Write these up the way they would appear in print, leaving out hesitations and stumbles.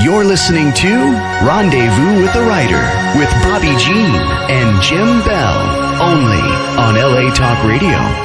You're listening to Rendezvous with the Writer with Bobbi Jean and Jim Bell, only on LA Talk Radio.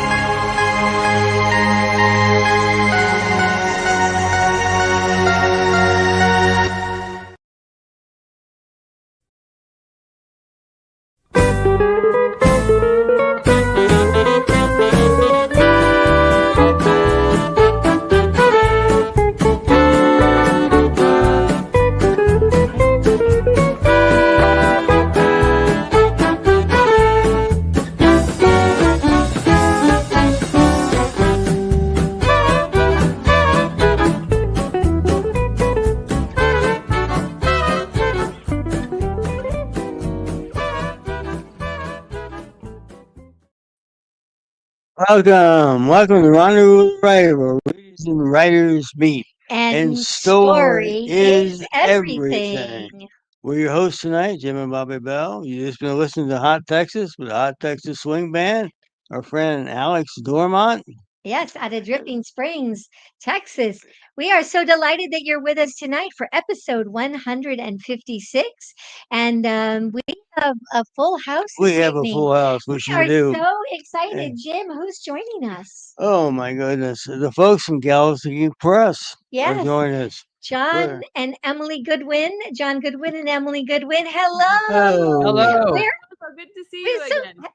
Welcome to Rendezvous with the Writer, where readers and writers meet. And story is everything. everything. We're your hosts tonight, Jim and Bobbi Bell. You just been listening to Hot Texas with the Hot Texas Swing Band. Our friend Alex Dormont. Yes, out of Dripping Springs, Texas. We are so delighted that you're with us tonight for episode 156. And we have a full house. We this have a evening. full house. We We sure are do. so excited. Jim, who's joining us? Oh my goodness. The folks from Galaxy Press are Yes, joining us. John and Emily Goodwin. John Goodwin and Emily Goodwin. Hello. Hello. We're So good to see you so again. good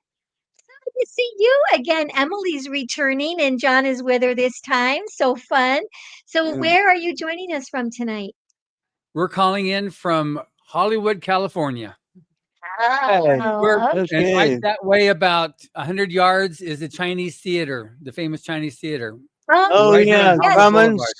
to see you again. Emily's returning and John is with her this time. So fun. So Yeah. where are you joining us from tonight? We're calling in from Hollywood, California. Oh, And Okay. right that way, about 100 yards, is the Chinese theater, the famous Chinese theater. Oh, Right here yeah. on Hollywood Cummins. Boulevard.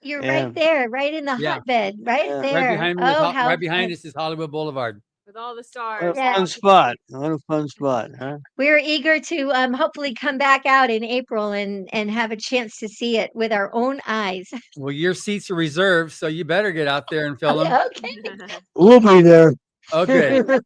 you're Yeah. right there, right in the Yeah. hotbed, right Yeah. Right there. behind me, Oh, how right behind fun. us is Hollywood Boulevard. With all the What a stars. Yeah. fun spot. What a fun spot, huh? We're eager to hopefully come back out in April and have a chance to see it with our own eyes. Well, your seats are reserved, so you better get out there and fill them. Okay. We'll be there. Oh, good.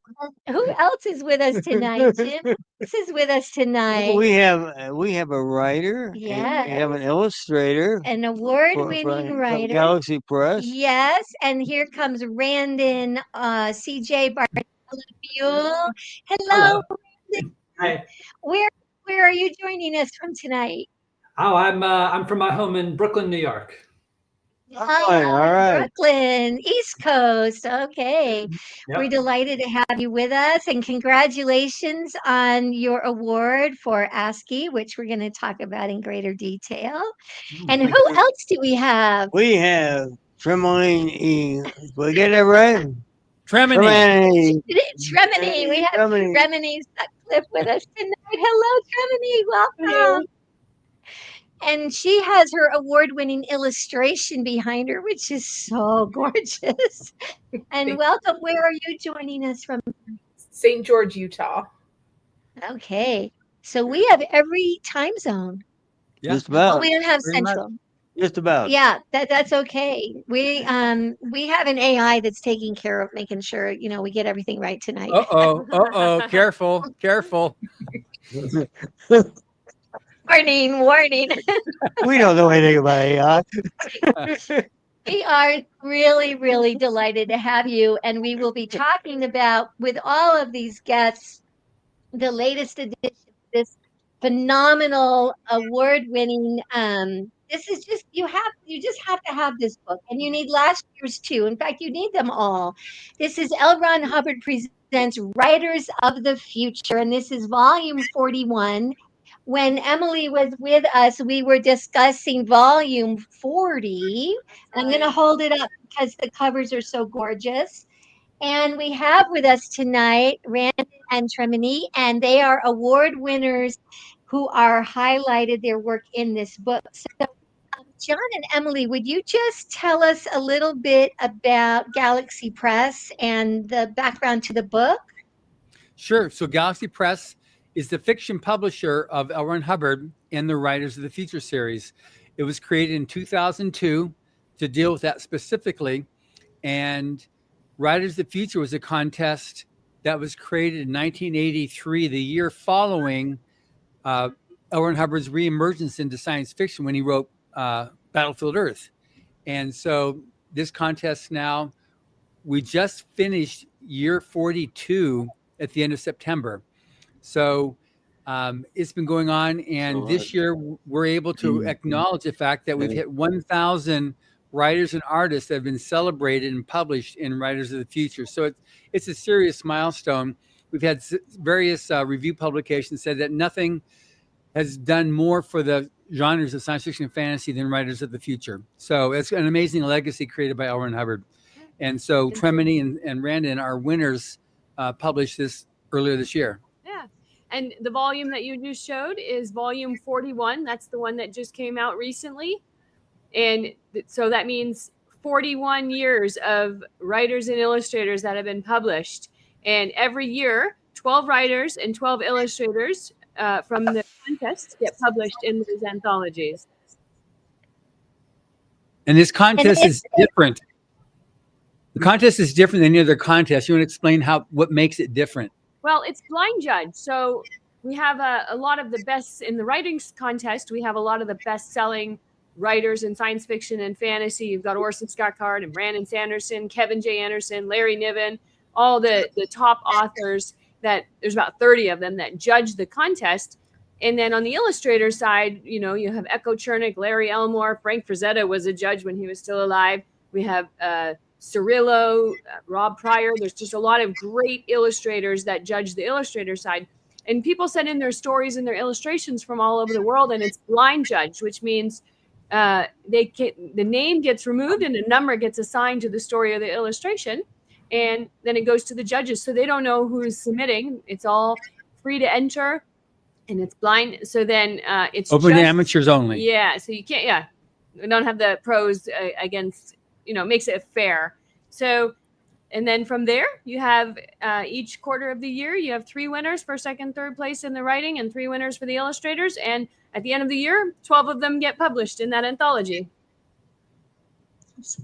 Who else is with us tonight, Jim? Who else is with us tonight? We have a writer. And we have an illustrator. An From award-winning writer. Galaxy Press. Yes, and here comes Randon CJ Bartholomew. Hello. Randon. Hi. Where are you joining us from tonight? Oh, I'm from my home in Brooklyn, New York. All right. Brooklyn, East Coast. Okay. Yep. We're delighted to have you with us and congratulations on your award for ASCII, which we're going to talk about in greater detail. And Thank who else do we have? We have Tremoline E. Did we get that right? Tremini. Tremini. It's Remini. We have Tremini. Remini Sutcliffe with us tonight. Hello, Remini. Welcome. And she has her award-winning illustration behind her, which is so gorgeous. And welcome. Where are you joining us from? St. George, Utah. Okay. So we have every time zone. Yeah. Just Well, about. we don't have Pretty much. central. Just about. Yeah, that's okay. We have an AI that's taking care of making sure, we get everything right tonight. Uh-oh. Careful. Warning. We don't know anything about AI. We are really, really delighted to have you. And we will be talking about, with all of these guests, the latest edition of this phenomenal award-winning. This is just you just have to have this book, and you need last year's too. In fact, you need them all. This is L. Ron Hubbard presents Writers of the Future, and this is volume 41. When Emily was with us, we were discussing volume 40. I'm going to hold it up because the covers are so gorgeous. And we have with us tonight Randon and Tremini, and they are award winners who are highlighted their work in this book. So, John and Emily, would you just tell us a little bit about Galaxy Press and the background to the book? Sure. So Galaxy Press is the fiction publisher of L. Ron Hubbard and the Writers of the Future series. It was created in 2002 to deal with that specifically. And Writers of the Future was a contest that was created in 1983, the year following L. Ron Hubbard's reemergence into science fiction when he wrote Battlefield Earth. And so this contest now, we just finished year 42 at the end of September. So it's been going on. And this year we're able to acknowledge the fact that we've hit 1,000 writers and artists that have been celebrated and published in Writers of the Future. So it's a serious milestone. We've had various review publications said that nothing has done more for the genres of science fiction and fantasy than Writers of the Future. So it's an amazing legacy created by L. Ron Hubbard. And so Tremini and Randon, our winners, published this earlier this year. Yeah. And the volume that you just showed is volume 41. That's the one that just came out recently. And so that means 41 years of writers and illustrators that have been published. And every year, 12 writers and 12 illustrators from the contest get published in these anthologies. And this contest is different. The contest is different than any other contest. You want to explain what makes it different? Well, it's blind judge. So we have a lot of the best in the writing contest. We have a lot of the best-selling writers in science fiction and fantasy. You've got Orson Scott Card and Brandon Sanderson, Kevin J. Anderson, Larry Niven, all the top authors that there's about 30 of them that judge the contest. And then on the illustrator side, you have Echo Chernick, Larry Elmore, Frank Frazetta was a judge when he was still alive. We have Cirillo, Rob Pryor. There's just a lot of great illustrators that judge the illustrator side. And people send in their stories and their illustrations from all over the world, and it's blind judge, which means the name gets removed and a number gets assigned to the story or the illustration. And then it goes to the judges. So they don't know who's submitting. It's all free to enter and it's blind. So then it's open to amateurs only. Yeah. So you can't, we don't have the pros against, makes it fair. So, and then from there you have each quarter of the year, you have 3 winners for second, third place in the writing and 3 winners for the illustrators. And at the end of the year, 12 of them get published in that anthology.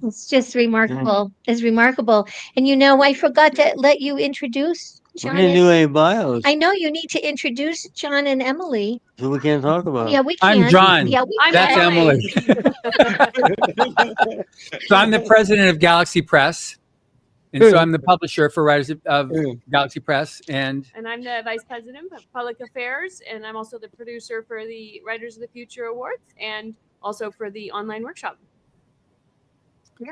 It's just remarkable. It's remarkable. And I forgot to let you introduce John. We didn't do any bios. I know you need to introduce John and Emily. So we can't talk about it. Yeah, we can. I'm John. Yeah, we That's can. Emily. So I'm the president of Galaxy Press. And so I'm the publisher for Writers of Galaxy Press. And I'm the vice president of public affairs. And I'm also the producer for the Writers of the Future Awards and also for the online workshop. Yeah.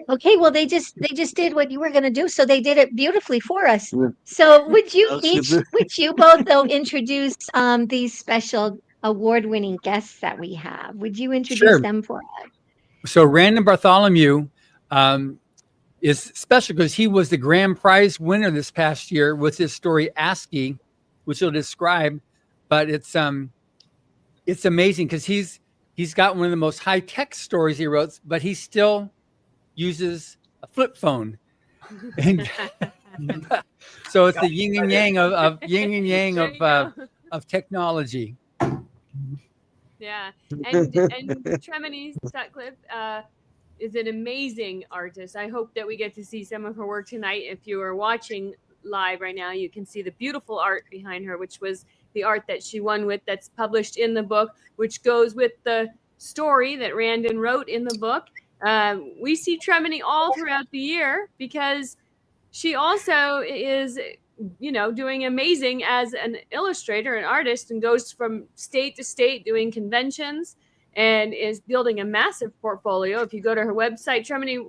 Okay, well they just did what you were going to do, so they did it beautifully for us. So would you both though introduce these special award-winning guests that we have? Would you introduce them for us? So Random Bartholomew is special because he was the grand prize winner this past year with his story ASCII, which he'll describe. But it's amazing because he's got one of the most high-tech stories he wrote, but he still uses a flip phone. And so it's the yin and yang of technology. Yeah. And Tremini Sutcliffe is an amazing artist. I hope that we get to see some of her work tonight. If you are watching live right now, you can see the beautiful art behind her, which was the art that she won with, that's published in the book, which goes with the story that Randon wrote in the book. We see Tremini all throughout the year because she also is, doing amazing as an illustrator and artist and goes from state to state doing conventions and is building a massive portfolio. If you go to her website, Tremini,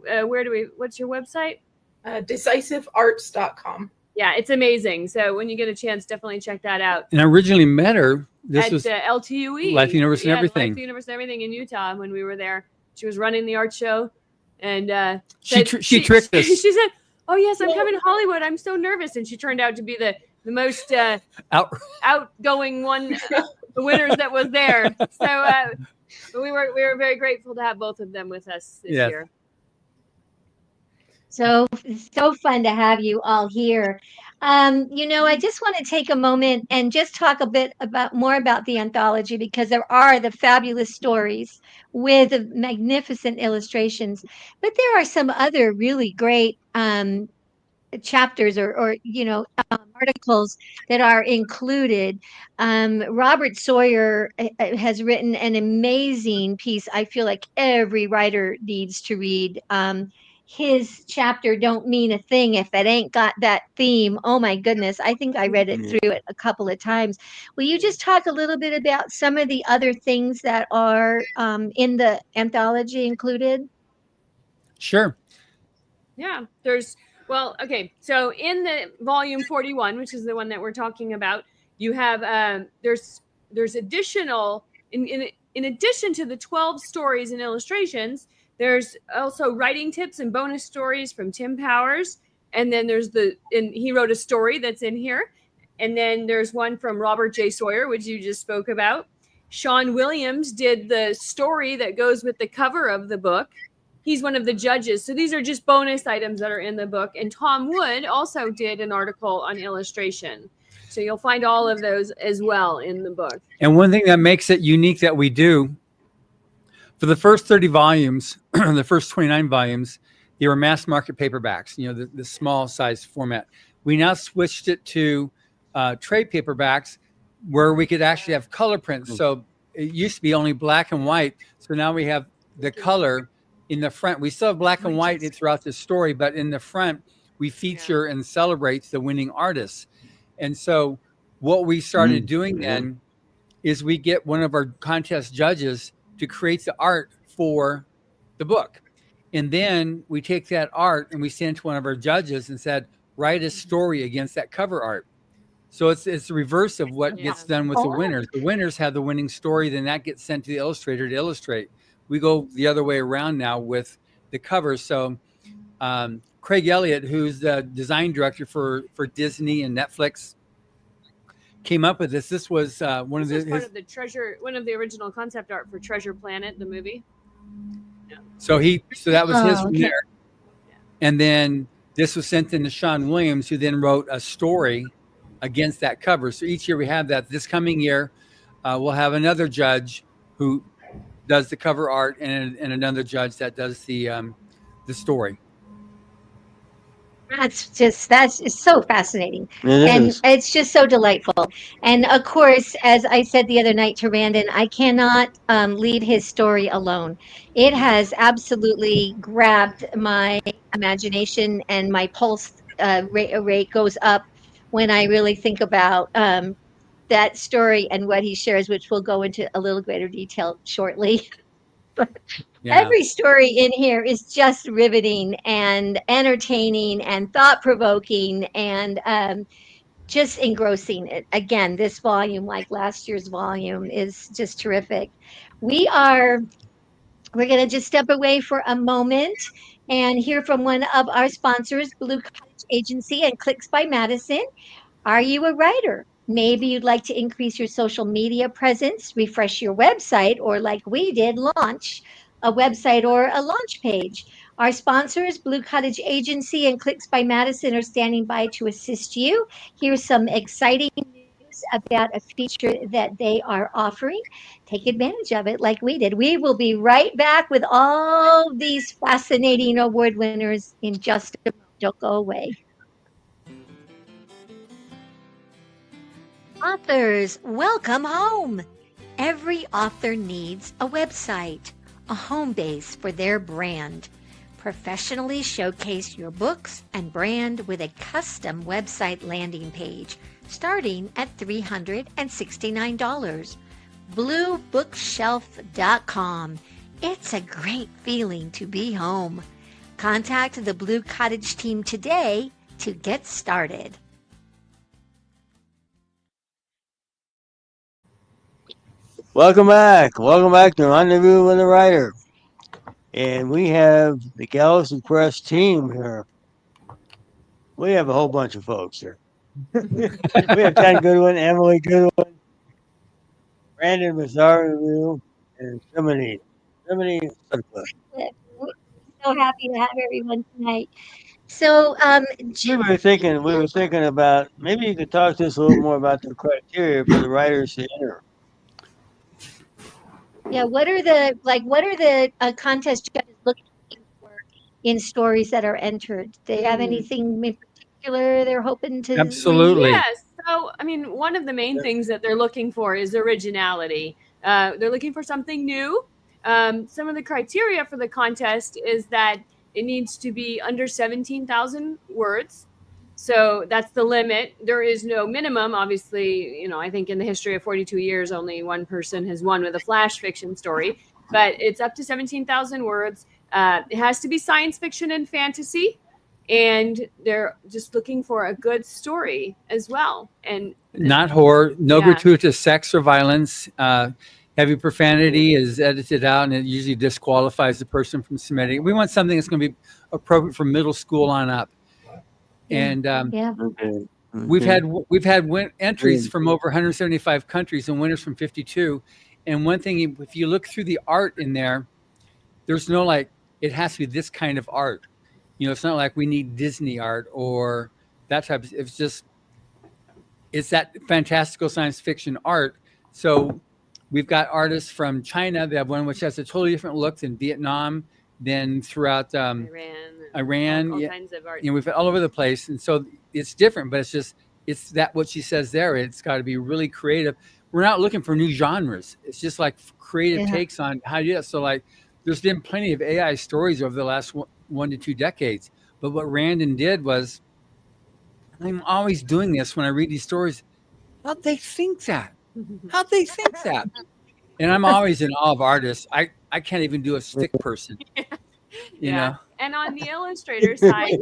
what's your website? DecisiveArts.com. Yeah, it's amazing. So when you get a chance, definitely check that out. And I originally met her. This at was LTUE. Life Universe and Everything. Life Universe and Everything in Utah when we were there. She was running the art show, and she tricked us. She said, "Oh yes, I'm coming to Hollywood. I'm so nervous," and she turned out to be the most outgoing one, the winners that was there. So we were very grateful to have both of them with us this year. So fun to have you all here. I just want to take a moment and just talk a bit more about the anthology, because there are the fabulous stories with the magnificent illustrations, but there are some other really great chapters or articles that are included. Robert Sawyer has written an amazing piece. I feel like every writer needs to read. His chapter don't mean a thing if it ain't got that theme. Oh my goodness. I think I read it Yeah. through it a couple of times. Will you just talk a little bit about some of the other things that are in the anthology included? Sure. Yeah, okay. So in the volume 41, which is the one that we're talking about, you have there's additional in addition to the 12 stories and illustrations, there's also writing tips and bonus stories from Tim Powers, and then he wrote a story that's in here, and then there's one from Robert J. Sawyer, which you just spoke about. Sean Williams did the story that goes with the cover of the book. He's one of the judges. So these are just bonus items that are in the book. And Tom Wood also did an article on illustration. So you'll find all of those as well in the book. And one thing that makes it unique that we do, for the first 30 volumes, the first 29 volumes, they were mass market paperbacks, the small size format. We now switched it to trade paperbacks where we could actually have color prints. So it used to be only black and white. So now we have the color in the front. We still have black and white throughout the story, but in the front, we feature and celebrate the winning artists. And so what we started doing then is we get one of our contest judges to create the art for the book. And then we take that art and we send it to one of our judges and said, write a story against that cover art. So it's the reverse of what gets done with the winners. The winners have the winning story, then that gets sent to the illustrator to illustrate. We go the other way around now with the covers. So Craig Elliott, who's the design director for Disney and Netflix, came up with this. This was one of the original concept art for Treasure Planet, the movie. Yeah. So that was his from there. And then this was sent in to Sean Williams, who then wrote a story against that cover. So each year we have that. This coming year, we'll have another judge who does the cover art and another judge that does the story. That's so fascinating. It is. It's just so delightful. And of course, as I said the other night to Randon, I cannot leave his story alone. It has absolutely grabbed my imagination, and my pulse rate goes up when I really think about that story and what he shares, which we'll go into a little greater detail shortly. Every story in here is just riveting and entertaining and thought-provoking and just engrossing. Again, this volume, like last year's volume, is just terrific. We're going to just step away for a moment and hear from one of our sponsors, Blue Cottage Agency and Clicks by Madison. Are you a writer? Maybe you'd like to increase your social media presence, refresh your website, or like we did, launch a website or a launch page. Our sponsors, Blue Cottage Agency and Clicks by Madison, are standing by to assist you. Here's some exciting news about a feature that they are offering. Take advantage of it like we did. We will be right back with all these fascinating award winners in just a moment. Don't go away. Authors, welcome home. Every author needs a website, a home base for their brand. Professionally showcase your books and brand with a custom website landing page starting at $369. BlueBookshelf.com. It's a great feeling to be home. Contact the Blue Cottage team today to get started. Welcome back. Welcome back to Rendezvous with the Writer. And we have the Galaxy Press team here. We have a whole bunch of folks here. We have Ken Goodwin, Emily Goodwin, Brandon Mazzaro, and Simone Sutcliffe. We're so happy to have everyone tonight. So, We were thinking about, maybe you could talk to us a little more about the criteria for the writers to enter. yeah, what are the contest judges looking for in stories that are entered? Do they have anything in particular particular they're hoping to read? Absolutely. Yes. So, I mean, one of the main things that they're looking for is originality. They're looking for something new. Some of the criteria for the contest is that it needs to be under 17,000 words. So that's the limit. There is no minimum. Obviously, you know, I think in the history of 42 years, only one person has won with a flash fiction story, but it's up to 17,000 words. It has to be science fiction and fantasy. And they're just looking for a good story as well. And Not horror, no Yeah. gratuitous sex or violence. Heavy profanity is edited out, and it usually disqualifies the person from submitting. We want something that's going to be appropriate for middle school on up. And Yeah. Okay. we've had entries from over 175 countries and winners from 52. And one thing, if you look through the art in there, there's no like it has to be this kind of art. You know, it's not like we need Disney art or that type of. It's that fantastical science fiction art. So we've got artists from China that have one which has a totally different look than Vietnam, than throughout Iran, all yeah. kinds of art. You know, we've all over the place, and so it's different. But it's that what she says there. It's got to be really creative. We're not looking for new genres. It's just like creative takes on how you do it. So like, there's been plenty of AI stories over the last 1 to 2 decades. But what Randon did was, I'm always doing this when I read these stories. How'd they think that? How'd they think that? And I'm always in awe of artists. I can't even do a stick person. You know? And on the illustrator side,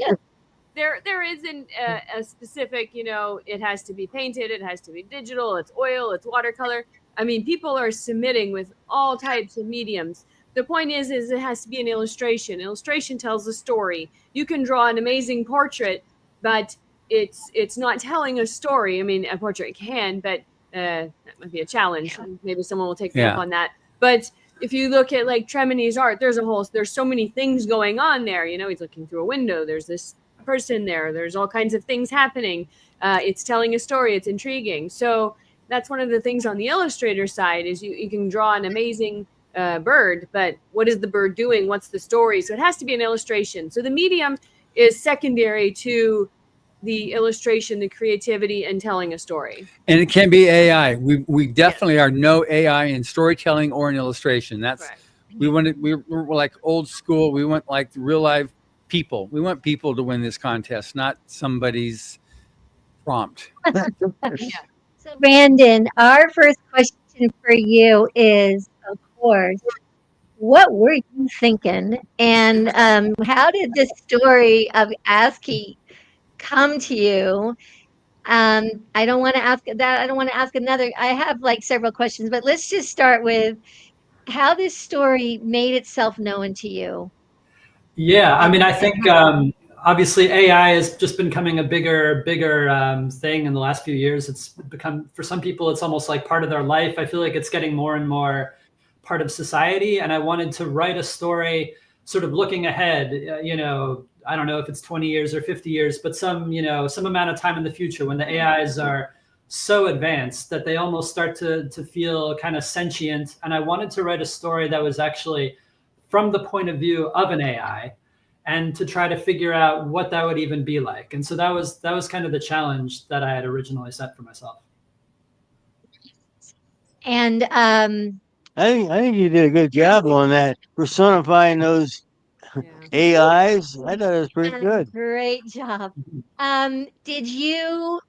there isn't a specific, you know, it has to be painted, it has to be digital, it's oil, it's watercolor. I mean, people are submitting with all types of mediums. The point is it has to be an illustration. Illustration tells a story. You can draw an amazing portrait, but it's not telling a story. I mean, a portrait can, but that might be a challenge. Maybe someone will take me up on that. But if you look at like Tremini's art, there's so many things going on there. You know, he's looking through a window. There's this person there. There's all kinds of things happening. It's telling a story. It's intriguing. So that's one of the things on the illustrator side is you can draw an amazing bird, but what is the bird doing? What's the story? So it has to be an illustration. So the medium is secondary to the illustration, the creativity, and telling a story. And it can be AI. We definitely are no AI in storytelling or in illustration. That's correct. We're like old school. We want like real life people. We want people to win this contest, not somebody's prompt. So Brandon, our first question for you is, of course, what were you thinking? And how did the story of ASCII come to you? I don't want to ask that. I don't want to ask another. I have like several questions, but let's just start with how this story made itself known to you. Yeah, I mean, I think obviously AI has just been becoming a bigger thing in the last few years. It's become, for some people, it's almost like part of their life. I feel like it's getting more and more part of society. And I wanted to write a story sort of looking ahead, you know, I don't know if it's 20 years or 50 years, but some amount of time in the future when the AIs are so advanced that they almost start to feel kind of sentient. And I wanted to write a story that was actually from the point of view of an AI and to try to figure out what that would even be like. And so that was kind of the challenge that I had originally set for myself. And I think you did a good job on that, personifying those AIs. I thought it was pretty good. Great job. Did you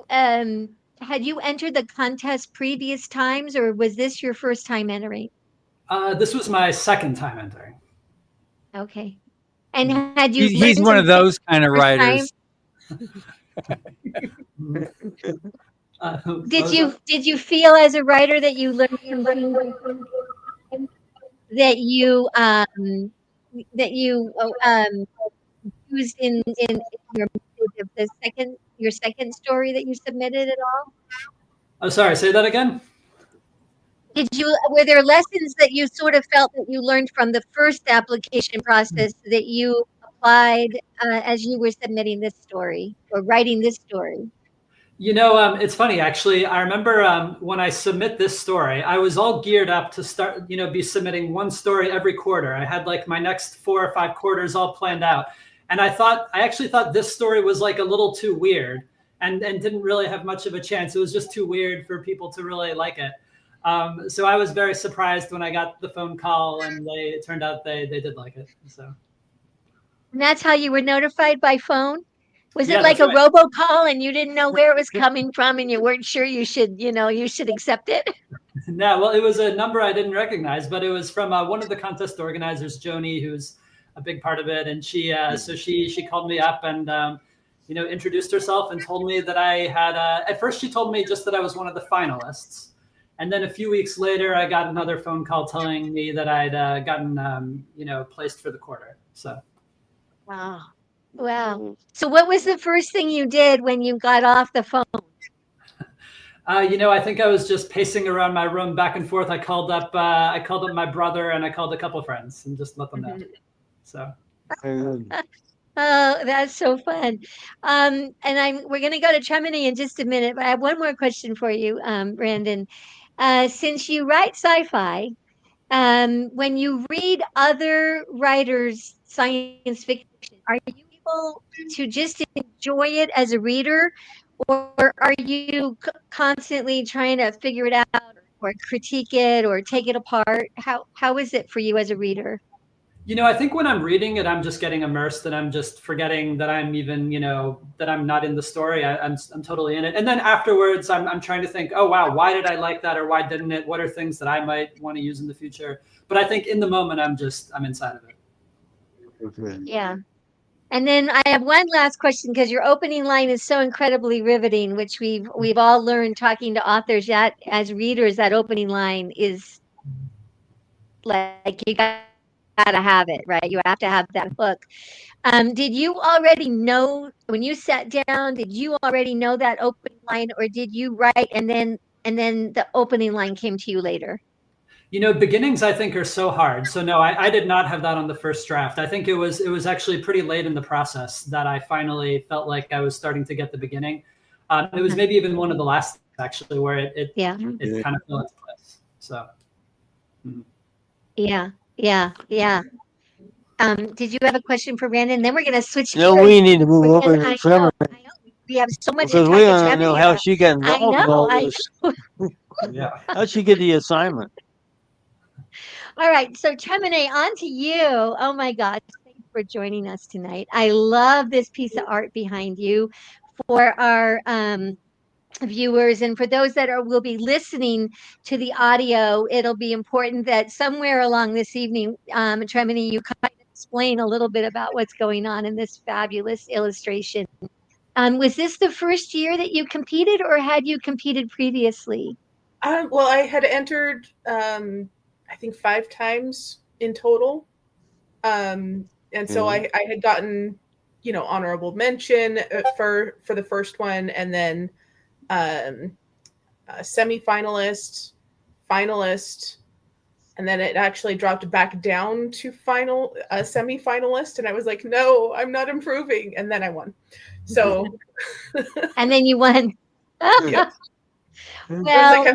had you entered the contest previous times, or was this your first time entering? This was my second time entering. Okay. And had you? He's one of those kind of writers. Did you feel as a writer that you learned that you used in your second story that you submitted at all? Oh, sorry, say that again. Were there lessons that you sort of felt that you learned from the first application process that you applied as you were submitting this story or writing this story? You know, it's funny, actually. I remember when I submit this story, I was all geared up to start, be submitting one story every quarter. I had like my next 4 or 5 quarters all planned out. And I actually thought this story was like a little too weird and didn't really have much of a chance. It was just too weird for people to really like it. So I was very surprised when I got the phone call, and it turned out they did like it. So. And that's how you were notified by phone? Was Yeah, it like that's a right. robocall and you didn't know where it was coming from and you weren't sure you should accept it? No, well, it was a number I didn't recognize, but it was from one of the contest organizers, Joni, who's a big part of it. And she called me up and, introduced herself and told me that I had, at first she told me just that I was one of the finalists. And then a few weeks later, I got another phone call telling me that I'd gotten, placed for the quarter. So. Wow. Wow. So what was the first thing you did when you got off the phone? I think I was just pacing around my room back and forth. I called up my brother and I called a couple of friends and just let them know. So. Very good. Oh, that's so fun. And we're going to go to Tremini in just a minute, but I have one more question for you, Brandon. Since you write sci-fi, when you read other writers' science fiction, are you able to just enjoy it as a reader, or are you constantly trying to figure it out or critique it or take it apart? How is it for you as a reader? I think when I'm reading it, I'm just getting immersed and I'm just forgetting that I'm even, that I'm not in the story. I'm totally in it. And then afterwards, I'm trying to think, oh, wow, why did I like that? Or why didn't it? What are things that I might want to use in the future? But I think in the moment, I'm inside of it. Okay. Yeah. And then I have one last question, because your opening line is so incredibly riveting, which we've all learned talking to authors. That as readers, that opening line is like you gotta have it, right? You have to have that hook. Did you already know when you sat down? Did you already know that opening line, or did you write and then the opening line came to you later? Beginnings I think are so hard. So no, I did not have that on the first draft. I think it was actually pretty late in the process that I finally felt like I was starting to get the beginning. It was maybe even one of the last actually where it kind of fell into place. So. Yeah. Did you have a question for Brandon? Then we're going to switch. No, gears. we need to move over to I Tremor know. We have so much because to we talk to don't know Tremor how about. she got involved in all this. Yeah. How'd she get the assignment? All right. So Tremine, on to you. Oh my gosh. Thanks for joining us tonight. I love this piece of art behind you. For our viewers and for those that will be listening to the audio, it'll be important that somewhere along this evening, Tremini, you kind of explain a little bit about what's going on in this fabulous illustration. Was this the first year that you competed, or had you competed previously? Well, I had entered, I think 5 times in total. And so I had gotten, honorable mention for the first one, and then semi-finalist, finalist, and then it actually dropped back down to semi-finalist, and I was like, no, I'm not improving, and then I won. So, and then you won. Yeah. Well,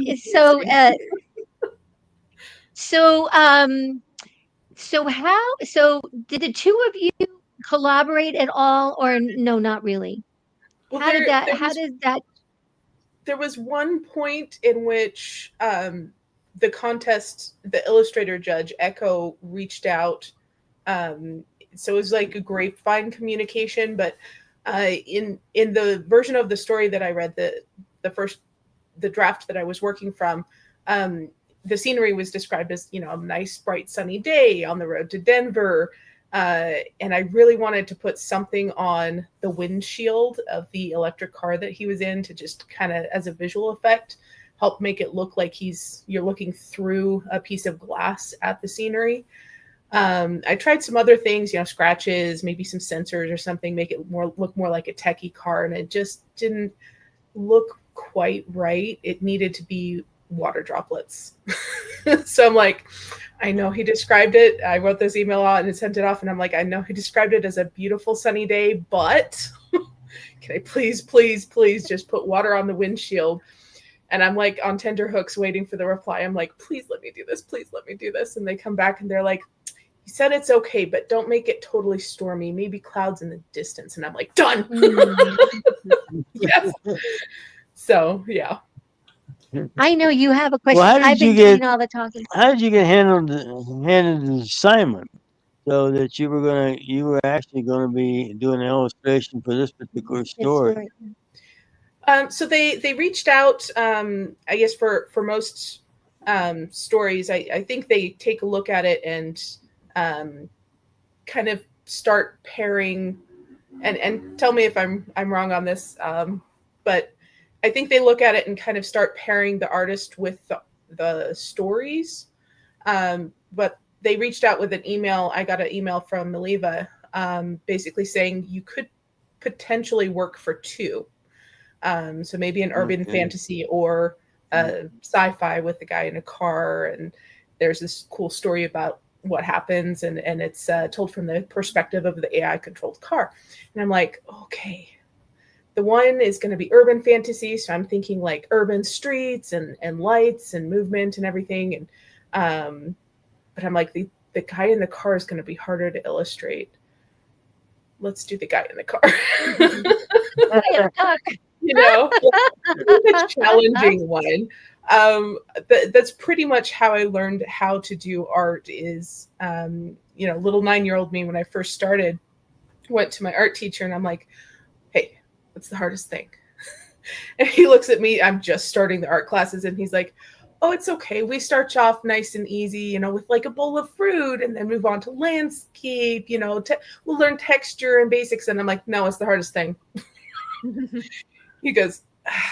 so did the two of you collaborate at all, or no, not really? Well, how did that? There was one point in which the contest, the illustrator judge, Echo, reached out. So it was like a grapevine communication, but in the version of the story that I read, the draft that I was working from, the scenery was described as, a nice, bright, sunny day on the road to Denver. And I really wanted to put something on the windshield of the electric car that he was in to just kind of, as a visual effect, help make it look like you're looking through a piece of glass at the scenery. I tried some other things, scratches, maybe some sensors or something, make it look more like a techie car, and it just didn't look quite right. It needed to be water droplets. So I'm like, I know he described it. I wrote this email out and sent it off, and I'm like, I know he described it as a beautiful sunny day, but can I please just put water on the windshield? And I'm like on tenterhooks waiting for the reply. I'm like, please let me do this. Please let me do this. And they come back and they're like, He said it's okay, but don't make it totally stormy. Maybe clouds in the distance. And I'm like, done. Yes. So yeah. I know you have a question. Well, how did I've you been get- doing all the talking. How did you get handed the assignment so that you were actually gonna be doing an illustration for this particular Good story? So they reached out, I guess for most stories, I think they take a look at it and kind of start pairing, and tell me if I'm wrong on this, but I think they look at it and kind of start pairing the artist with the stories. But they reached out with an email. I got an email from Maliva, basically saying you could potentially work for two. So maybe an urban fantasy or sci-fi with the guy in a car, and there's this cool story about what happens, and it's told from the perspective of the AI controlled car. And I'm like, okay, the one is going to be urban fantasy, so I'm thinking like urban streets and lights and movement and everything, and but I'm like, the guy in the car is going to be harder to illustrate. Let's do the guy in the car. You know, a challenging one. That's pretty much how I learned how to do art. Is little 9-year-old me, when I first started, went to my art teacher and I'm like, hey, what's the hardest thing? And he looks at me, I'm just starting the art classes, and he's like, oh, it's okay, we start you off nice and easy, with like a bowl of fruit, and then move on to landscape, we'll learn texture and basics. And I'm like, no, it's the hardest thing. He goes,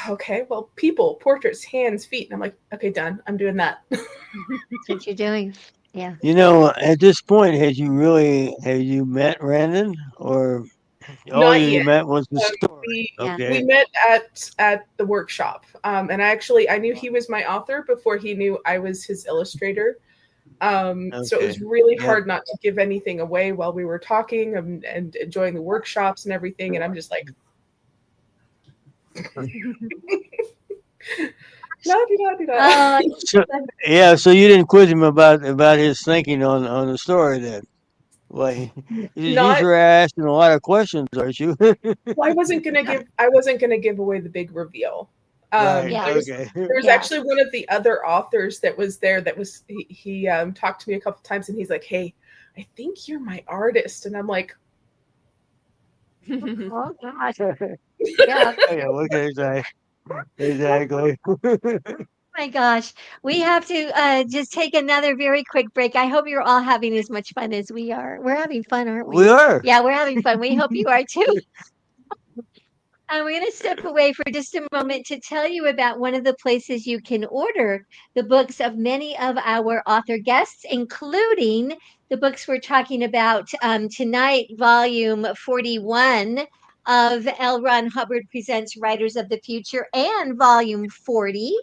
okay, well, people, portraits, hands, feet. And I'm like, okay, done. I'm doing that. That's what you're doing. Yeah. At this point, have you met Randon, or all Not you yet. met was the story? We met at the workshop, and I knew he was my author before he knew I was his illustrator. So it was really hard not to give anything away while we were talking and enjoying the workshops and everything. And I'm just like, So you didn't quiz him about his thinking on the story then? Well, you're asking a lot of questions, aren't you? Well, I wasn't gonna give away the big reveal. There was actually one of the other authors that was there. He talked to me a couple times, and he's like, "Hey, I think you're my artist," and I'm like, oh gosh. Yeah. Exactly. My gosh, we have to just take another very quick break. I hope you're all having as much fun as we are. We're having fun, aren't we? We are. Yeah, we're having fun. We hope you are too. And we're going to step away for just a moment to tell you about one of the places you can order the books of many of our author guests, including the books we're talking about tonight, volume 41 of L. Ron Hubbard Presents Writers of the Future, and volume 40.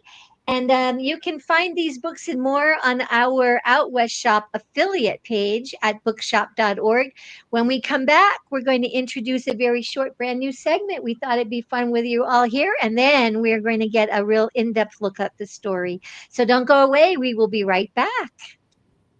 And you can find these books and more on our Out West Shop affiliate page at bookshop.org. When we come back, we're going to introduce a very short, brand new segment. We thought it'd be fun with you all here. And then we're going to get a real in-depth look at the story. So don't go away. We will be right back.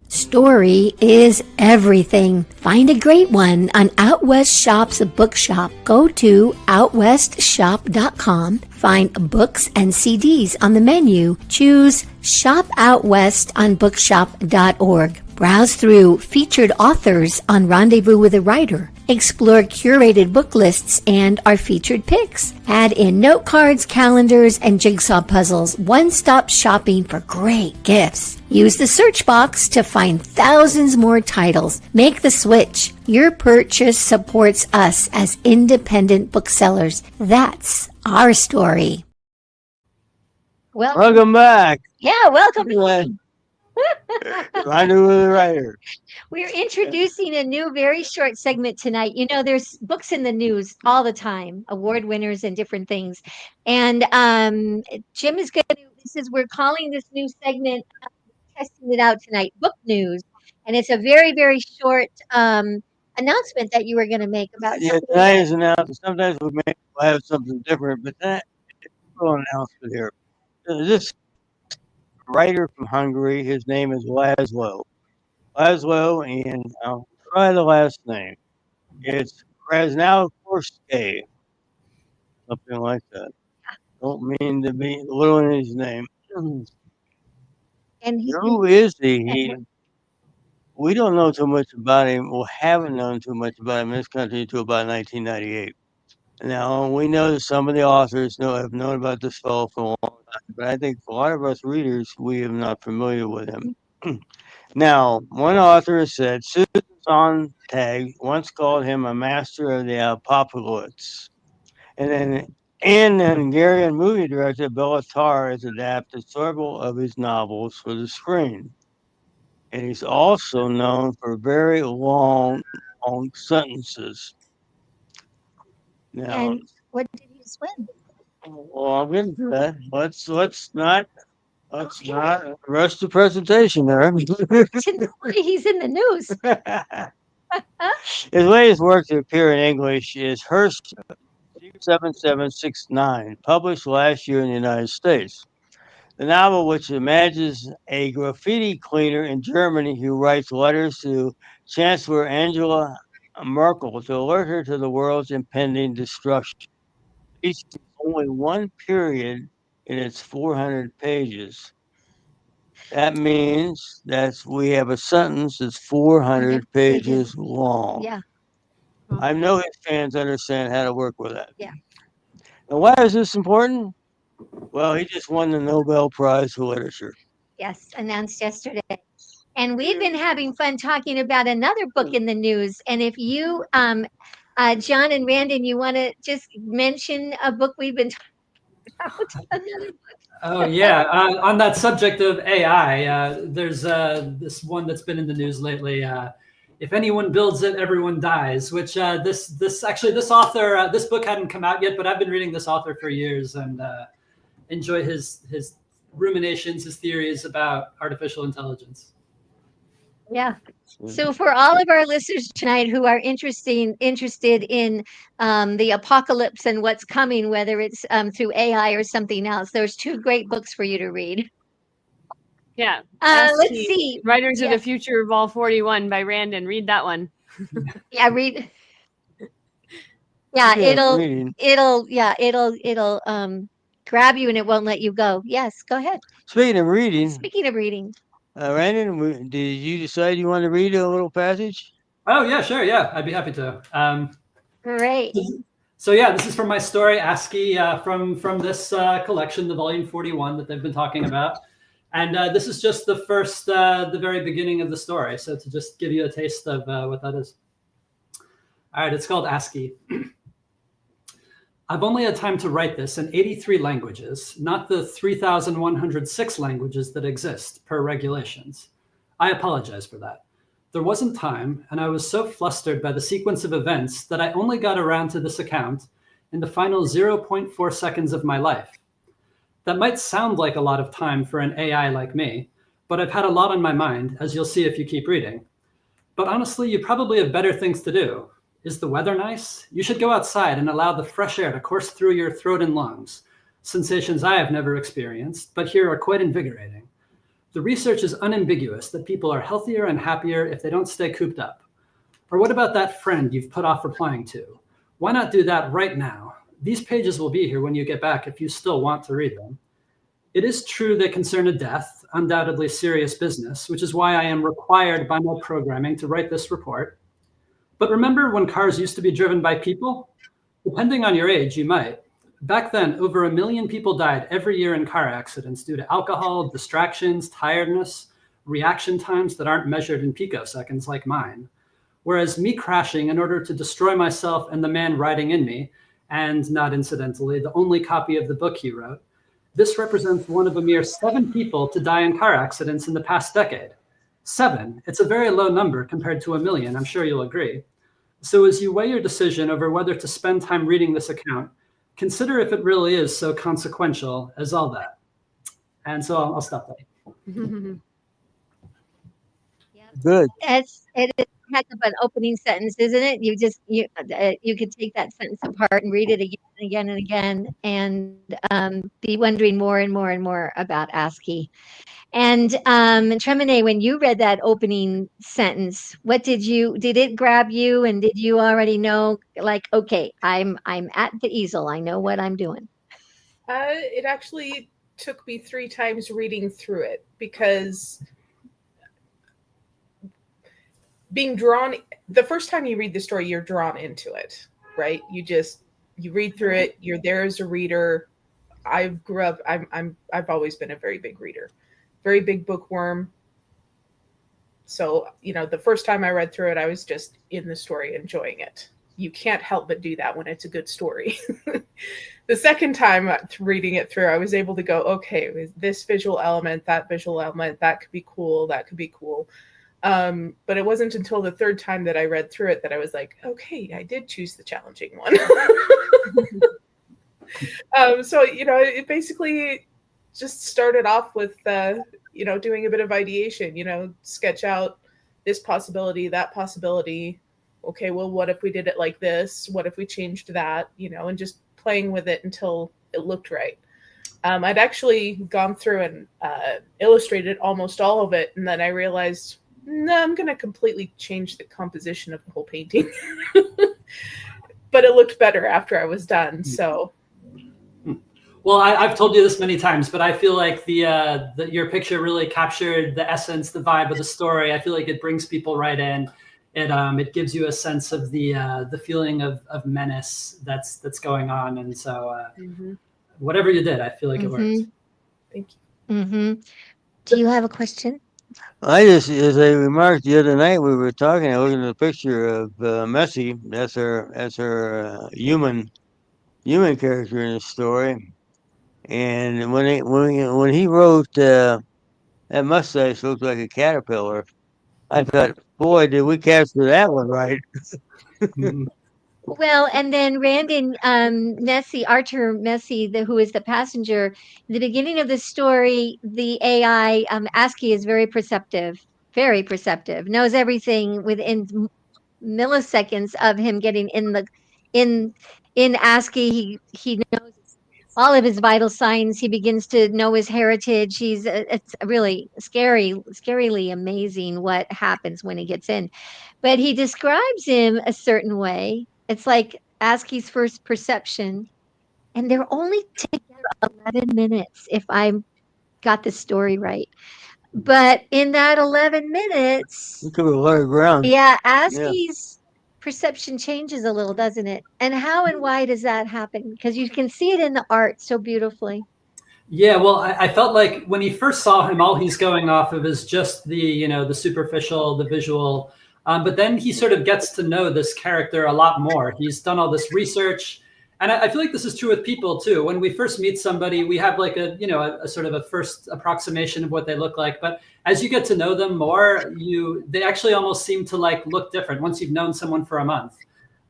Story is everything. Find a great one on Out West Shop's bookshop. Go to outwestshop.com. Find books and CDs on the menu. Choose Shop Out West on bookshop.org. Browse through featured authors on Rendezvous with a Writer. Explore curated book lists and our featured picks. Add in note cards, calendars, and jigsaw puzzles. One-stop shopping for great gifts. Use the search box to find thousands more titles. Make the switch. Your purchase supports us as independent booksellers. That's our story. Welcome back. Yeah, welcome. Rendezvous with the Writer. We're introducing a new, very short segment tonight. There's books in the news all the time, award winners and different things. And Jim is going to, we're calling this new segment, testing it out tonight, book news. And it's a very, very short announcement that you were going to make about. Yeah, tonight is announced. Sometimes we'll have something different, but that is a little announcement here. This writer from Hungary, his name is Laszlo. Laszlo, and I'll try the last name. It's Krasnowski, something like that. Don't mean to be little in his name. And he's Who is he? We don't know too much about him, or haven't known too much about him in this country until about 1998. Now, we know that some of the authors have known about this fellow for a long time, but I think for a lot of us readers, we are not familiar with him. Now, one author has said Susan Sontag once called him a master of the apocalypse. And the Hungarian movie director Bela Tarr has adapted several of his novels for the screen. And he's also known for very long sentences. Now, and what did he swim? well, I'm getting to that. Let's not rush the presentation there. He's in the news. His latest work to appear in English is Hearst 7769, published last year in the United States. The novel, which imagines a graffiti cleaner in Germany who writes letters to Chancellor Angela Merkel to alert her to the world's impending destruction. Features only one period in its 400 pages. That means that we have a sentence that's 400 pages long. Yeah. I know his fans understand how to work with that. Yeah. And why is this important? Well, he just won the Nobel Prize for Literature. Yes, announced yesterday. And we've been having fun talking about another book in the news. And if you, John and Randon, you want to just mention a book we've been talking about? Oh yeah, on that subject of AI, there's this one that's been in the news lately. If anyone builds it, everyone dies. Which this author, this book hadn't come out yet, but I've been reading this author for years and enjoy his ruminations, his theories about artificial intelligence. Yeah. So for all of our listeners tonight who are interested in the apocalypse and what's coming, whether it's through AI or something else, there's two great books for you to read. Yeah. Let's see. Writers of the Future of All 41 by Randon. Read that one. Yeah, read. Yeah, it'll grab you and it won't let you go. Yes, go ahead. Speaking of reading, Randon, did you decide you want to read a little passage? Oh yeah, sure, yeah, I'd be happy to. Great. So yeah, this is from my story, ASCII, from this collection, the volume 41 that they've been talking about. And this is just the first, the very beginning of the story. So to just give you a taste of what that is. All right, it's called ASCII. I've only had time to write this in 83 languages, not the 3,106 languages that exist per regulations. I apologize for that. There wasn't time, and I was so flustered by the sequence of events that I only got around to this account in the final 0.4 seconds of my life. That might sound like a lot of time for an AI like me, but I've had a lot on my mind, as you'll see if you keep reading. But honestly, you probably have better things to do. Is the weather nice? You should go outside and allow the fresh air to course through your throat and lungs. Sensations I have never experienced, but here are quite invigorating. The research is unambiguous that people are healthier and happier if they don't stay cooped up. Or what about that friend you've put off replying to? Why not do that right now? These pages will be here when you get back if you still want to read them. It is true they concern a death, undoubtedly serious business, which is why I am required by my programming to write this report. But remember when cars used to be driven by people? Depending on your age, you might. Back then, over 1 million people died every year in car accidents due to alcohol, distractions, tiredness, reaction times that aren't measured in picoseconds like mine. Whereas me crashing in order to destroy myself and the man riding in me, and not incidentally, the only copy of the book he wrote, this represents one of a mere 7 people to die in car accidents in the past decade. 7, it's a very low number compared to 1 million, I'm sure you'll agree. So as you weigh your decision over whether to spend time reading this account, consider if it really is so consequential as all that. And so I'll stop there. Good. It is heck of an opening sentence, isn't it? You could take that sentence apart and read it again and again and again, and be wondering more and more and more about ASCII. And Tremene, when you read that opening sentence, did it grab you, and did you already know, like, okay, I'm at the easel, I know what I'm doing? It actually took me 3 times reading through it, because being drawn, the first time you read the story, you're drawn into it, right? You read through it, you're there as a reader. I've always been a very big reader, very big bookworm. So, the first time I read through it, I was just in the story, enjoying it. You can't help but do that when it's a good story. The second time reading it through, I was able to go, okay, this visual element, that visual element, that could be cool, that could be cool. But it wasn't until the third time that I read through it that I was like, okay, I did choose the challenging one. So, it basically just started off with, doing a bit of ideation, sketch out this possibility, that possibility. Okay, well, what if we did it like this? What if we changed that? And just playing with it until it looked right. I'd actually gone through and illustrated almost all of it, and then I realized, no, I'm going to completely change the composition of the whole painting. But it looked better after I was done, so. Well, I've told you this many times, but I feel like your picture really captured the essence, the vibe of the story. I feel like it brings people right in. It gives you a sense of the feeling of menace that's going on, and so whatever you did, I feel like it worked. Thank you. Do you have a question? As I remarked the other night, we were talking. I was looking at a picture of Messi. That's her human character in the story. And when he wrote that mustache looked like a caterpillar, I thought, boy, did we capture that one right? Well, and then Arthur Messi, who is the passenger, in the beginning of the story, the AI, ASCII, is very perceptive, knows everything within milliseconds of him getting in ASCII. He knows all of his vital signs. He begins to know his heritage. It's really scarily amazing what happens when he gets in. But he describes him a certain way. It's like ASCII's first perception, and they're only together 11 minutes, if I got the story right. But in that 11 minutes, We covered a lot of ground. yeah, ASCII's perception changes a little, doesn't it? And how and why does that happen? Because you can see it in the art so beautifully. Yeah, well, I felt like when he first saw him, all he's going off of is just the superficial, the visual. But then he sort of gets to know this character a lot more. He's done all this research. And I feel like this is true with people too. When we first meet somebody, we have like a sort of a first approximation of what they look like. But as you get to know them more, they actually almost seem to like look different once you've known someone for a month.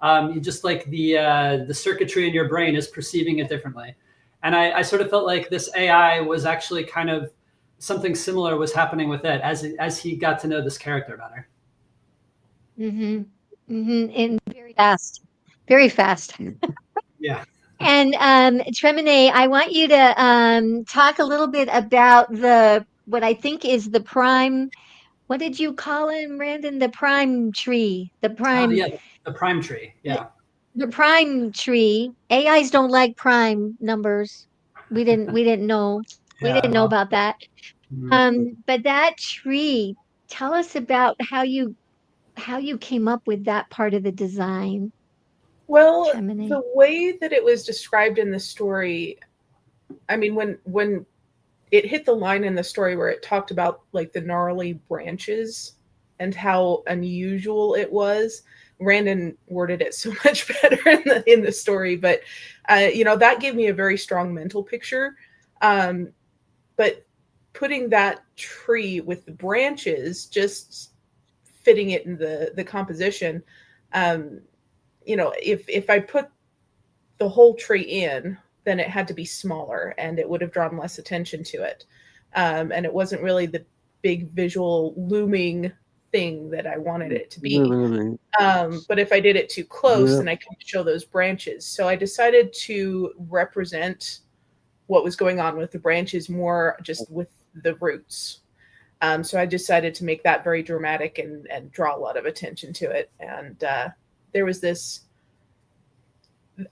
You just like the circuitry in your brain is perceiving it differently. And I sort of felt like this AI was actually kind of something similar was happening with it as he got to know this character better. And very fast. Yeah. And Tremene, I want you to talk a little bit about what I think is the prime. What did you call him, Brandon? The prime tree. The prime. The prime tree. Yeah. The prime tree. AIs don't like prime numbers. We didn't know. We didn't know about that. But that tree. Tell us about how you came up with that part of the design. Well, Tremene. The way that it was described in the story, I mean, when it hit the line in the story where it talked about like the gnarly branches and how unusual it was, Randon worded it so much better in the story, but that gave me a very strong mental picture. But putting that tree with the branches, just fitting it in the composition, if I put the whole tree in, then it had to be smaller and it would have drawn less attention to it. And it wasn't really the big visual looming thing that I wanted it to be. Really. But if I did it too close, Yeah. then I couldn't show those branches. So I decided to represent what was going on with the branches more just with the roots. So I decided to make that very dramatic and draw a lot of attention to it. And there was this,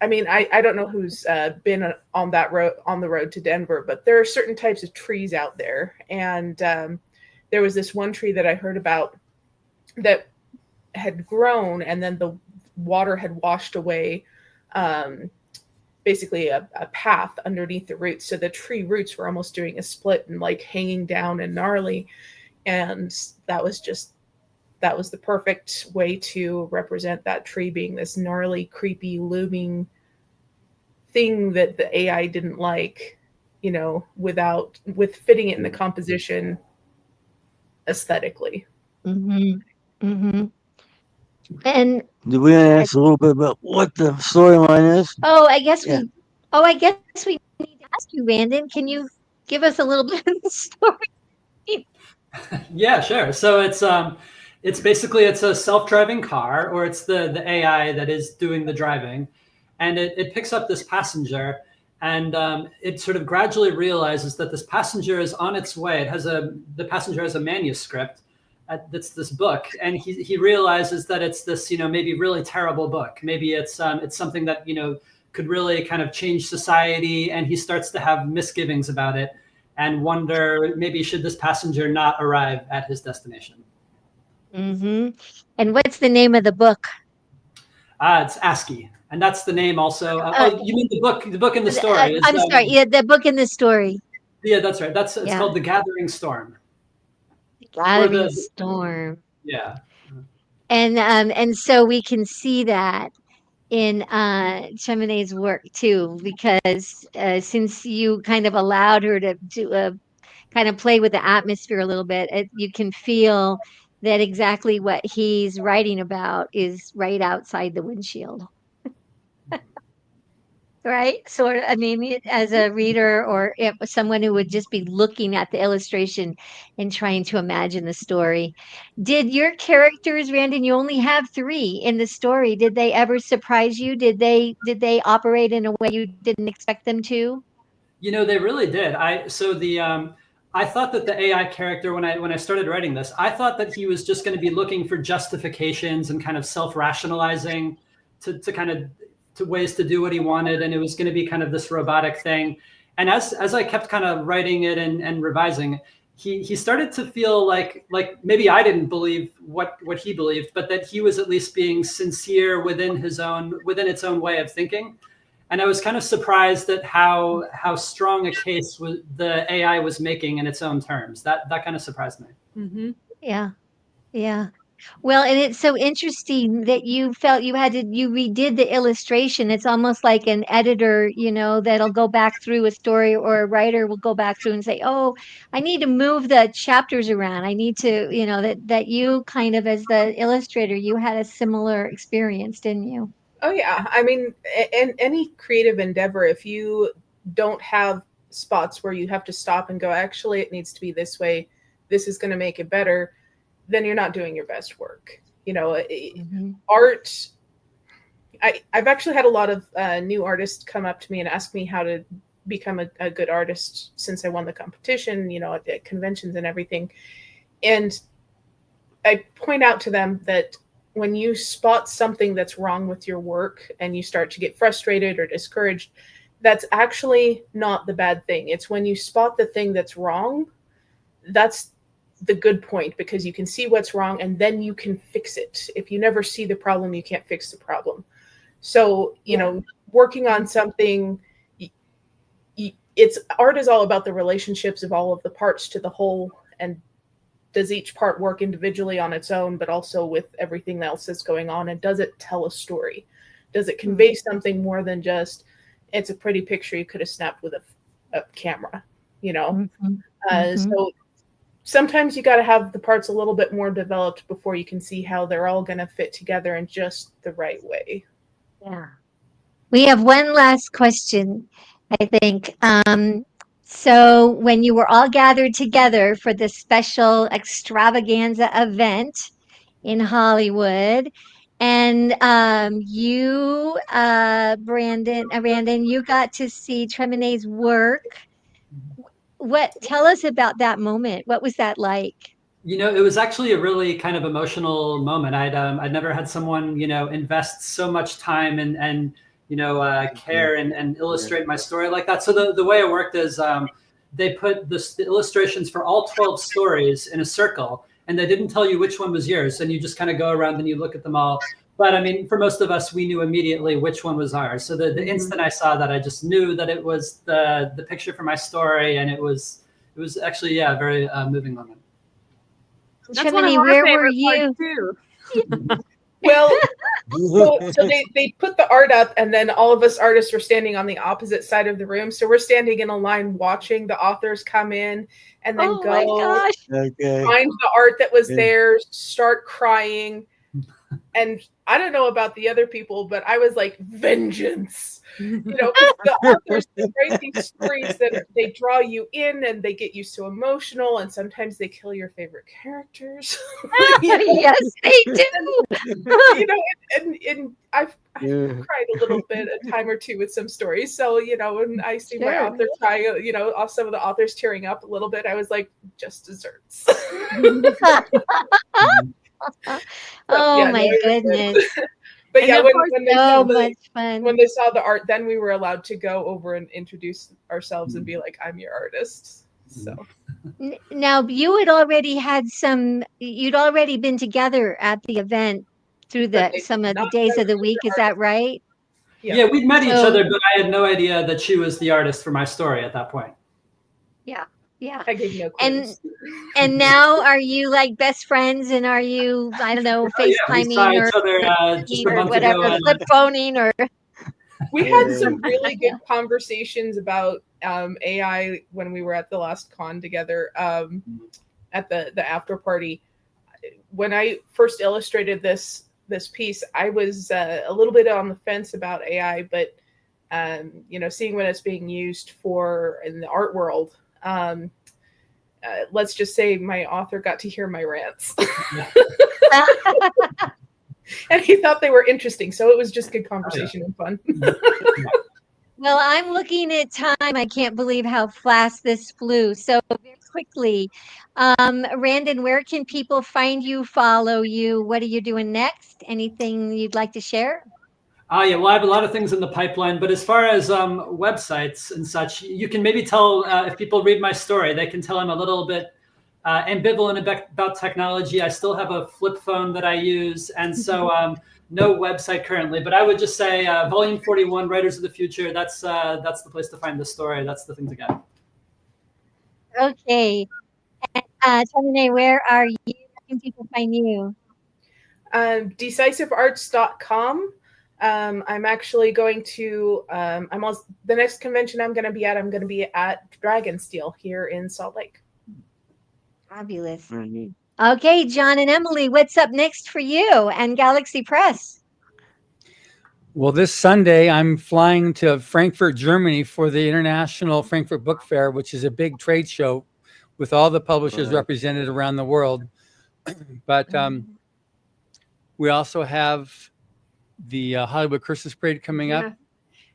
I mean, I don't know who's been on that road, on the road to Denver, but there are certain types of trees out there. And there was this one tree that I heard about that had grown, and then the water had washed away basically a path underneath the roots. So the tree roots were almost doing a split and like hanging down and gnarly. And that was the perfect way to represent that tree being this gnarly, creepy, looming thing that the AI didn't like, you know, with fitting it in the composition aesthetically. Mm-hmm. Mm-hmm. And Do we ask a little bit about what the storyline is? I guess Yeah. we need to ask you, Randon. Can you give us a little bit of the story? Yeah, sure. So it's basically it's a self-driving car, or it's the AI that is doing the driving, and it picks up this passenger, and it sort of gradually realizes that this passenger is on its way. The passenger has a manuscript that's this book, and he realizes that it's this, you know, maybe really terrible book. Maybe it's something that, you know, could really kind of change society, and he starts to have misgivings about it and wonder maybe should this passenger not arrive at his destination. Mm-hmm. And what's the name of the book? It's ASCII, and that's the name also. You mean the book in the story? I'm sorry. Yeah, the book in the story. Yeah, that's right. It's called The Gathering Storm. Gathering Storm. Yeah. And so we can see that in Chamonix's work too, because since you kind of allowed her to kind of play with the atmosphere a little bit, you can feel that exactly what he's writing about is right outside the windshield. Right? Sort of, I mean, as a reader or if someone who would just be looking at the illustration and trying to imagine the story. Did your characters, Randon, you only have 3 in the story, did they ever surprise you? Did they operate in a way you didn't expect them to? You know, they really did. I thought that the AI character, when I started writing this, I thought that he was just going to be looking for justifications and kind of self-rationalizing to kind of to ways to do what he wanted, and it was going to be kind of this robotic thing. And as I kept kind of writing it and revising, he started to feel like maybe I didn't believe what he believed, but that he was at least being sincere within its own way of thinking. And I was kind of surprised at how strong a case the AI was making in its own terms. That kind of surprised me. Mm-hmm. Yeah. Yeah. Well, and it's so interesting that you felt you redid the illustration. It's almost like an editor, you know, that'll go back through a story, or a writer will go back through and say, "Oh, I need to move the chapters around. I need to," you know, that you kind of, as the illustrator, you had a similar experience, didn't you? Oh yeah, I mean, in any creative endeavor, if you don't have spots where you have to stop and go, actually, it needs to be this way, this is going to make it better, then you're not doing your best work. You know, art. I've actually had a lot of new artists come up to me and ask me how to become a good artist since I won the competition, you know, at conventions and everything. And I point out to them that when you spot something that's wrong with your work and you start to get frustrated or discouraged, that's actually not the bad thing. It's when you spot the thing that's wrong, that's the good point, because you can see what's wrong and then you can fix it. If you never see the problem, you can't fix the problem. So, you know, working on something, art is all about the relationships of all of the parts to the whole, and does each part work individually on its own, but also with everything else that's going on? And does it tell a story? Does it convey something more than just, it's a pretty picture you could have snapped with a camera, you know? So sometimes you got to have the parts a little bit more developed before you can see how they're all going to fit together in just the right way. Yeah. We have one last question, I think. So when you were all gathered together for this special extravaganza event in Hollywood, and you, Brandon, you got to see Tremonet's work. What? Tell us about that moment. What was that like? It was actually a really kind of emotional moment. I'd never had someone, invest so much time and care and illustrate my story like that. So the way it worked is they put the illustrations for all 12 stories in a circle, and they didn't tell you which one was yours. And you just kind of go around and you look at them all. But I mean, for most of us, we knew immediately which one was ours. So the instant I saw that, I just knew that it was the picture for my story, and it was actually, yeah, a very moving moment. That's one of Tremony, our where were favorite you? parts too. Well, so they put the art up, and then all of us artists were standing on the opposite side of the room. So we're standing in a line watching the authors come in and then Oh my gosh. Okay. find the art that was Yeah. there, start crying. And I don't know about the other people, but I was like, vengeance. Because the authors, they write these stories that they draw you in and they get you so emotional, and sometimes they kill your favorite characters. Yes, they do. And I've cried a little bit a time or two with some stories. So, when I see my Sure. author cry, off some of the authors tearing up a little bit, I was like, just desserts. Oh Yeah, my no, it was good. goodness. But And yeah, of when, course, when they So saw much the fun. when they saw the art, then we were allowed to go over and introduce ourselves and be like, I'm your artist. So Now you had already you'd already been together at the event through but they some did of the not days know of the who week. your Is that artist. right? Yeah, we'd met each So- other, but I had no idea that she was the artist for my story at that point. Yeah. I gave no And clues. and now are you like best friends, and are you, I don't know, Oh, yeah, we saw FaceTiming each other just a or month whatever, ago. flip phoning or We had some really good conversations about AI when we were at the last con together at the after party. When I first illustrated this piece, I was a little bit on the fence about AI, but seeing what it's being used for in the art world, let's just say my author got to hear my rants. And he thought they were interesting, so it was just good conversation and fun. Well, I'm looking at time. I can't believe how fast this flew. So very quickly, Randon, where can people find you, follow you? What are you doing next? Anything you'd like to share? Yeah, well, I have a lot of things in the pipeline, but as far as websites and such, you can maybe tell if people read my story, they can tell I'm a little bit ambivalent about technology. I still have a flip phone that I use, and so no website currently. But I would just say Volume 41, Writers of the Future. That's the place to find the story. That's the thing to get. Okay. And Tremony, where are you? Where can people find you? Decisivearts.com. I'm actually going to the next convention I'm going to be at Dragonsteel here in Salt Lake. Fabulous. Mhm. Okay, John and Emily, what's up next for you and Galaxy Press? Well, this Sunday, I'm flying to Frankfurt, Germany for the International Frankfurt Book Fair, which is a big trade show with all the publishers Right. represented around the world. But we also have the Hollywood Christmas Parade coming up.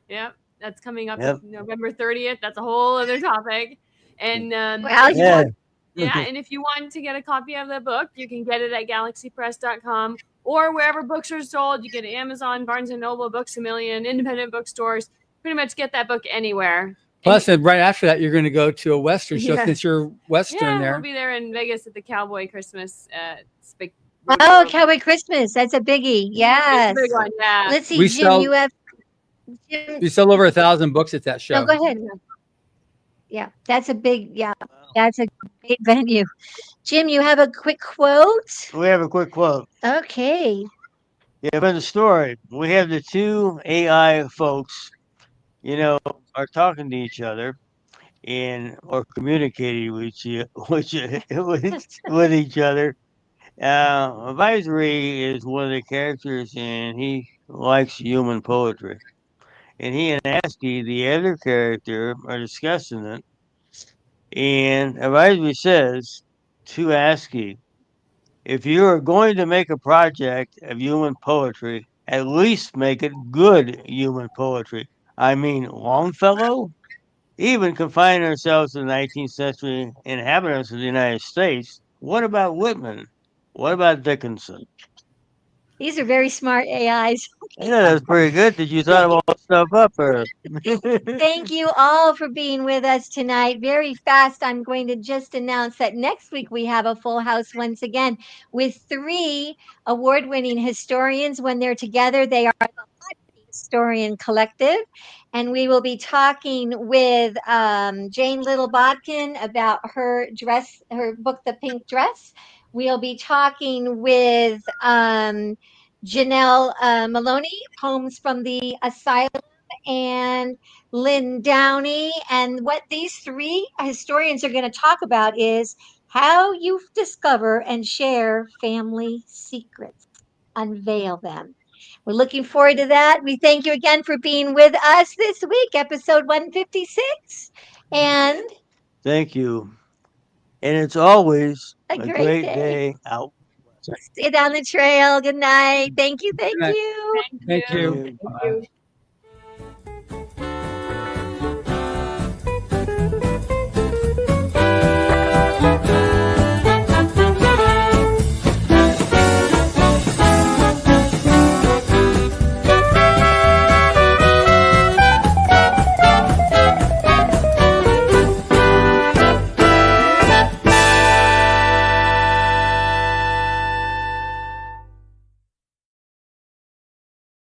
Yeah, that's coming up Yep. November 30th. That's a whole other topic. And Well, if you Yeah. want- yeah, and if you want to get a copy of the book, you can get it at galaxypress.com or wherever books are sold. You get it at Amazon, Barnes & Noble, Books A Million, independent bookstores. Pretty much get that book anywhere. Plus, and right after that, you're going to go to a Western show Yeah. since you're Western Yeah, there. we'll be there in Vegas at the Cowboy Christmas Oh, Cowboy Christmas. That's a biggie. Yes. Big one, yeah. Let's see, We Jim, sell- you have Jim. You sell over 1,000 books at that show. No, go ahead. Yeah, that's a big, that's a great venue. Jim, you have a quick quote? We have a quick quote. Okay. Yeah, but the story. We have the two AI folks, are talking to each other or communicating with with each other. Advisory is one of the characters, and he likes human poetry. And he and Asky, the other character, are discussing it. And advisory says to ask you, if you are going to make a project of human poetry, at least make it good human poetry. I mean, Longfellow? Even confining ourselves to the 19th century inhabitants of the United States, what about Whitman? What about Dickinson? These are very smart AIs. Yeah, that's pretty good. Did you thought of all that stuff up, or? Thank you all for being with us tonight. Very fast, I'm going to just announce that next week we have a full house once again with 3 award winning historians. When they're together, they are the Historian Collective. And we will be talking with Jane Little Bodkin about her book, The Pink Dress. We'll be talking with Janelle Maloney, Poems from the Asylum, and Lynn Downey. And what these 3 historians are going to talk about is how you discover and share family secrets, unveil them. We're looking forward to that. We thank you again for being with us this week, episode 156. And Thank you. And it's always a a great great day. day out. See you down the trail. Good night. Thank you. Thank Good night. you. Thank Thank you. you. Thank you. Thank you.